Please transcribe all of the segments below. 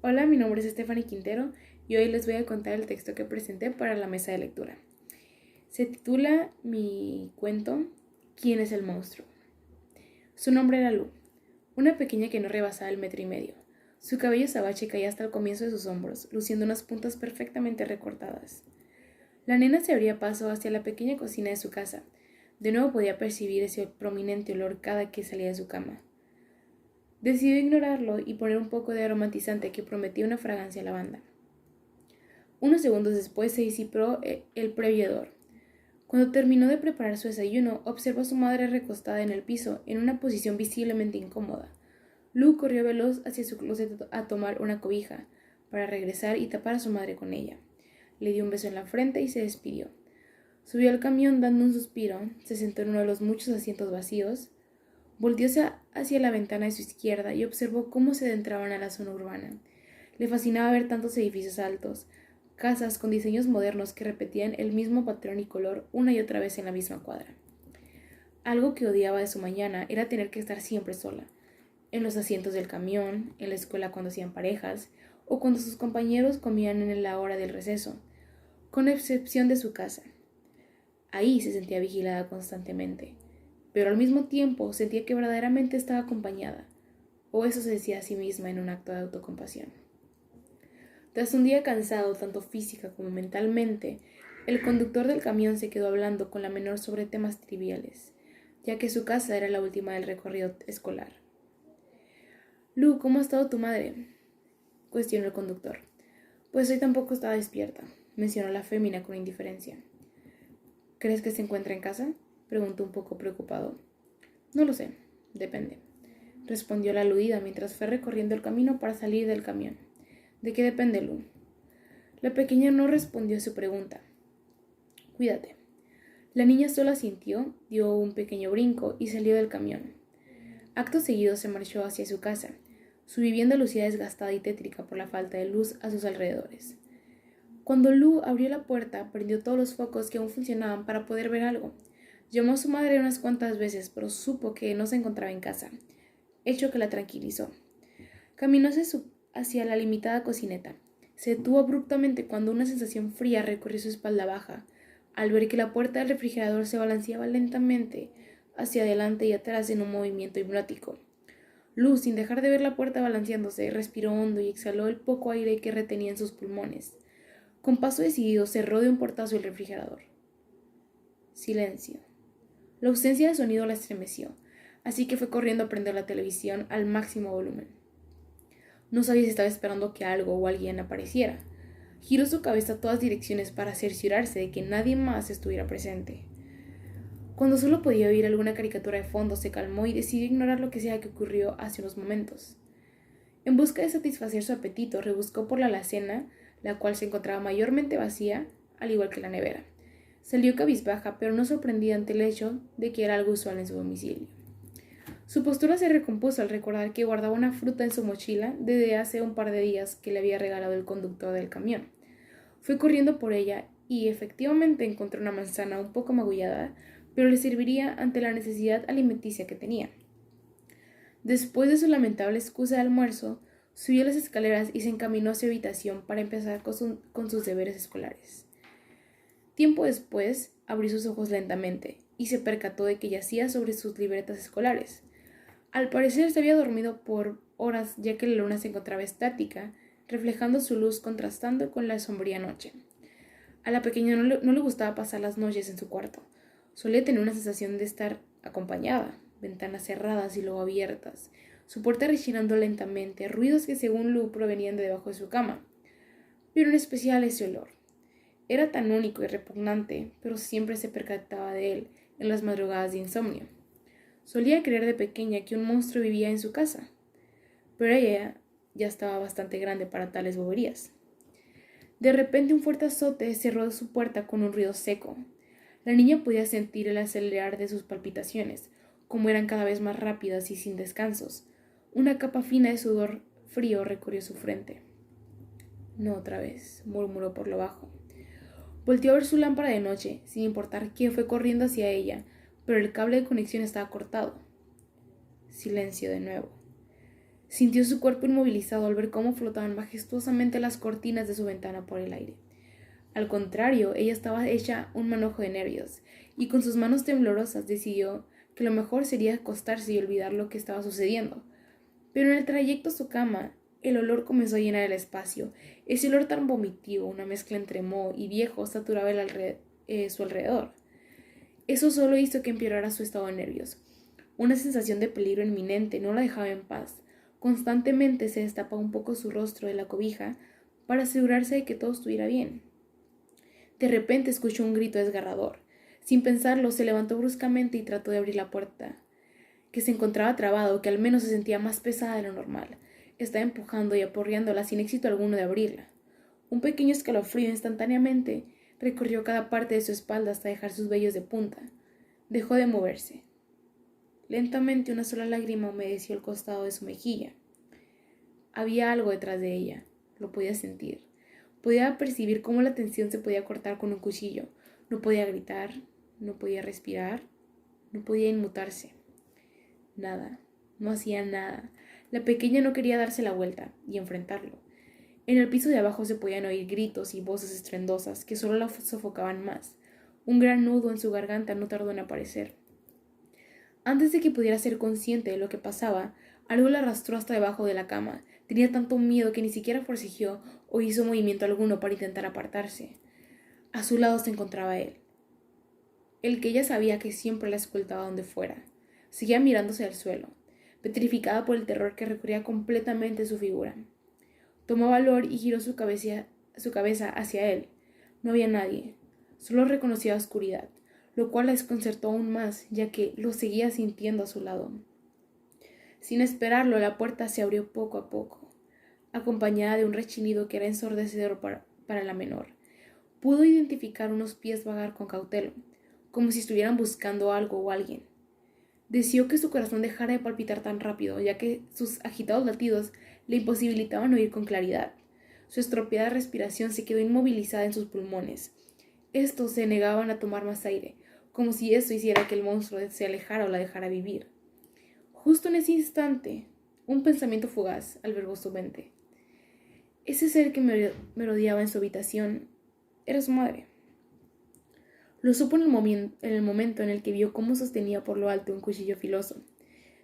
Hola, mi nombre es Stephanie Quintero y hoy les voy a contar el texto que presenté para la mesa de lectura. Se titula mi cuento ¿Quién es el monstruo? Su nombre era Lu, una pequeña que no rebasaba el 1,5 metros. Su cabello azabache caía hasta el comienzo de sus hombros, luciendo unas puntas perfectamente recortadas. La nena se abría paso hacia la pequeña cocina de su casa. De nuevo podía percibir ese prominente olor cada que salía de su cama. Decidió ignorarlo y poner un poco de aromatizante que prometía una fragancia a lavanda. Unos segundos después se disipó el previo hedor. Cuando terminó de preparar su desayuno, observó a su madre recostada en el piso, en una posición visiblemente incómoda. Lu corrió veloz hacia su closet a tomar una cobija, para regresar y tapar a su madre con ella. Le dio un beso en la frente y se despidió. Subió al camión dando un suspiro, se sentó en uno de los muchos asientos vacíos, volteóse hacia la ventana de su izquierda y observó cómo se adentraban a la zona urbana. Le fascinaba ver tantos edificios altos, casas con diseños modernos que repetían el mismo patrón y color una y otra vez en la misma cuadra. Algo que odiaba de su mañana era tener que estar siempre sola, en los asientos del camión, en la escuela cuando hacían parejas, o cuando sus compañeros comían en la hora del receso, con excepción de su casa. Ahí se sentía vigilada constantemente, pero al mismo tiempo sentía que verdaderamente estaba acompañada, o eso se decía a sí misma en un acto de autocompasión. Tras un día cansado tanto física como mentalmente, el conductor del camión se quedó hablando con la menor sobre temas triviales, ya que su casa era la última del recorrido escolar. Lu, ¿cómo ha estado tu madre?, cuestionó el conductor. Pues hoy tampoco estaba despierta, mencionó la fémina con indiferencia. ¿Crees que se encuentra en casa?, preguntó un poco preocupado. No lo sé, depende, respondió la aludida mientras fue recorriendo el camino para salir del camión. ¿De qué depende, Lu? La pequeña no respondió a su pregunta. Cuídate. La niña solo asintió, dio un pequeño brinco y salió del camión. Acto seguido se marchó hacia su casa. Su vivienda lucía desgastada y tétrica por la falta de luz a sus alrededores. Cuando Lu abrió la puerta, prendió todos los focos que aún funcionaban para poder ver algo. Llamó a su madre unas cuantas veces, pero supo que no se encontraba en casa, hecho que la tranquilizó. Caminó hacia la limitada cocineta. Se detuvo abruptamente cuando una sensación fría recorrió su espalda baja, al ver que la puerta del refrigerador se balanceaba lentamente hacia adelante y atrás en un movimiento hipnótico. Lu, sin dejar de ver la puerta balanceándose, respiró hondo y exhaló el poco aire que retenía en sus pulmones. Con paso decidido cerró de un portazo el refrigerador. Silencio. La ausencia de sonido la estremeció, así que fue corriendo a prender la televisión al máximo volumen. No sabía si estaba esperando que algo o alguien apareciera. Giró su cabeza a todas direcciones para cerciorarse de que nadie más estuviera presente. Cuando solo podía oír alguna caricatura de fondo, se calmó y decidió ignorar lo que sea que ocurrió hace unos momentos. En busca de satisfacer su apetito, rebuscó por la alacena, la cual se encontraba mayormente vacía, al igual que la nevera. Salió cabizbaja, pero no sorprendida ante el hecho de que era algo usual en su domicilio. Su postura se recompuso al recordar que guardaba una fruta en su mochila desde hace un par de días que le había regalado el conductor del camión. Fue corriendo por ella y efectivamente encontró una manzana un poco magullada, pero le serviría ante la necesidad alimenticia que tenía. Después de su lamentable excusa de almuerzo, subió las escaleras y se encaminó a su habitación para empezar con sus deberes escolares. Tiempo después, abrió sus ojos lentamente y se percató de que yacía sobre sus libretas escolares. Al parecer se había dormido por horas, ya que la luna se encontraba estática, reflejando su luz contrastando con la sombría noche. A la pequeña no le gustaba pasar las noches en su cuarto. Solía tener una sensación de estar acompañada, ventanas cerradas y luego abiertas, su puerta rechinando lentamente, ruidos que según Lu provenían de debajo de su cama. Pero en especial ese olor. Era tan único y repugnante, pero siempre se percataba de él en las madrugadas de insomnio. Solía creer de pequeña que un monstruo vivía en su casa, pero ella ya estaba bastante grande para tales boberías. De repente un fuerte azote cerró su puerta con un ruido seco. La niña podía sentir el acelerar de sus palpitaciones, como eran cada vez más rápidas y sin descansos. Una capa fina de sudor frío recorrió su frente. No otra vez, murmuró por lo bajo. Volteó a ver su lámpara de noche, sin importar quién fue corriendo hacia ella, pero el cable de conexión estaba cortado. Silencio de nuevo. Sintió su cuerpo inmovilizado al ver cómo flotaban majestuosamente las cortinas de su ventana por el aire. Al contrario, ella estaba hecha un manojo de nervios, y con sus manos temblorosas decidió que lo mejor sería acostarse y olvidar lo que estaba sucediendo. Pero en el trayecto a su cama, el olor comenzó a llenar el espacio. Ese olor tan vomitivo, una mezcla entre moho y viejo, saturaba su alrededor. Eso solo hizo que empeorara su estado de nervios. Una sensación de peligro inminente no la dejaba en paz. Constantemente se destapaba un poco su rostro de la cobija para asegurarse de que todo estuviera bien. De repente escuchó un grito desgarrador. Sin pensarlo, se levantó bruscamente y trató de abrir la puerta, que se encontraba trabada o que al menos se sentía más pesada de lo normal. Estaba empujando y aporreándola sin éxito alguno de abrirla. Un pequeño escalofrío instantáneamente recorrió cada parte de su espalda hasta dejar sus vellos de punta. Dejó de moverse. Lentamente una sola lágrima humedeció el costado de su mejilla. Había algo detrás de ella. Lo podía sentir. Podía percibir cómo la tensión se podía cortar con un cuchillo. No podía gritar, no podía respirar, no podía inmutarse. Nada, no hacía nada. La pequeña no quería darse la vuelta y enfrentarlo. En el piso de abajo se podían oír gritos y voces estruendosas que solo la sofocaban más. Un gran nudo en su garganta no tardó en aparecer. Antes de que pudiera ser consciente de lo que pasaba, algo la arrastró hasta debajo de la cama. Tenía tanto miedo que ni siquiera forcejeó o hizo movimiento alguno para intentar apartarse. A su lado se encontraba él, el que ella sabía que siempre la escoltaba donde fuera. Seguía mirándose al suelo, petrificada por el terror que recorría completamente su figura. Tomó valor y giró su cabeza hacia él. No había nadie, solo reconocía oscuridad, lo cual la desconcertó aún más, ya que lo seguía sintiendo a su lado. Sin esperarlo, la puerta se abrió poco a poco, acompañada de un rechinido que era ensordecedor para la menor. Pudo identificar unos pies vagar con cautela, como si estuvieran buscando algo o alguien. Deseó que su corazón dejara de palpitar tan rápido, ya que sus agitados latidos le imposibilitaban oír con claridad. Su estropeada respiración se quedó inmovilizada en sus pulmones. Estos se negaban a tomar más aire, como si eso hiciera que el monstruo se alejara o la dejara vivir. Justo en ese instante, un pensamiento fugaz albergó su mente. Ese ser que merodeaba en su habitación era su madre. Lo supo en el momento en el que vio cómo sostenía por lo alto un cuchillo filoso.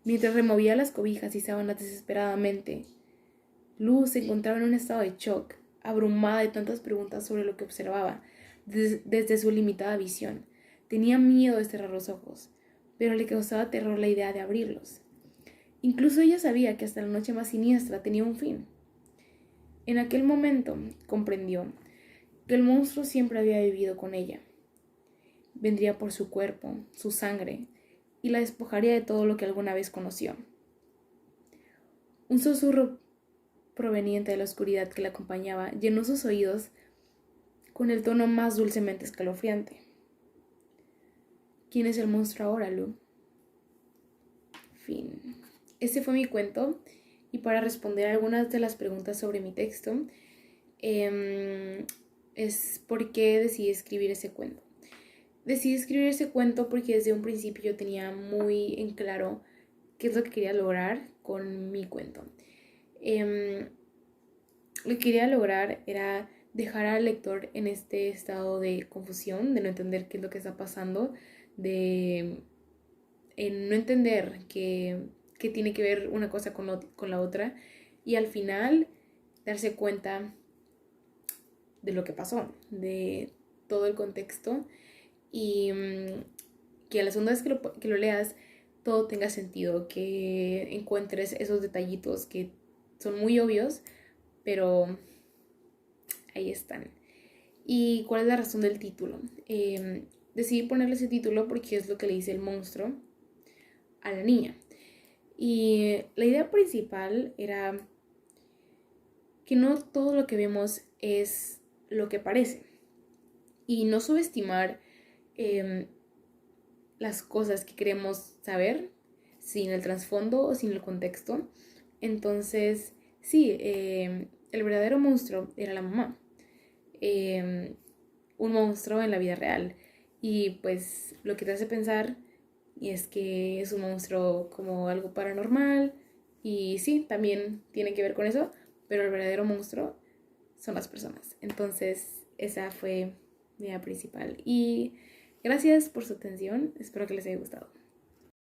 Mientras removía las cobijas y sábanas desesperadamente, Luz se encontraba en un estado de shock, abrumada de tantas preguntas sobre lo que observaba desde su limitada visión. Tenía miedo de cerrar los ojos, pero le causaba terror la idea de abrirlos. Incluso ella sabía que hasta la noche más siniestra tenía un fin. En aquel momento comprendió que el monstruo siempre había vivido con ella. Vendría por su cuerpo, su sangre, y la despojaría de todo lo que alguna vez conoció. Un susurro proveniente de la oscuridad que la acompañaba llenó sus oídos con el tono más dulcemente escalofriante. ¿Quién es el monstruo ahora, Lu? Fin. Este fue mi cuento, y para responder algunas de las preguntas sobre mi texto, es por qué decidí escribir ese cuento. Decidí escribir ese cuento porque desde un principio yo tenía muy en claro qué es lo que quería lograr con mi cuento. Lo que quería lograr era dejar al lector en este estado de confusión, de no entender qué es lo que está pasando, de no entender qué tiene que ver una cosa con la otra, y al final darse cuenta de lo que pasó, de todo el contexto, y que a la segunda vez que lo leas todo tenga sentido, que encuentres esos detallitos que son muy obvios, pero ahí están. ¿Y cuál es la razón del título? Decidí ponerle ese título porque es lo que le dice el monstruo a la niña. Y la idea principal era que no todo lo que vemos es lo que parece, y no subestimar las cosas que queremos saber sin el trasfondo o sin el contexto. Entonces, sí, el verdadero monstruo era la mamá. Un monstruo en la vida real. Y pues lo que te hace pensar es que es un monstruo como algo paranormal, Y sí, también tiene que ver con eso, pero el verdadero monstruo son las personas. Entonces, esa fue mi idea principal. Y gracias por su atención. Espero que les haya gustado.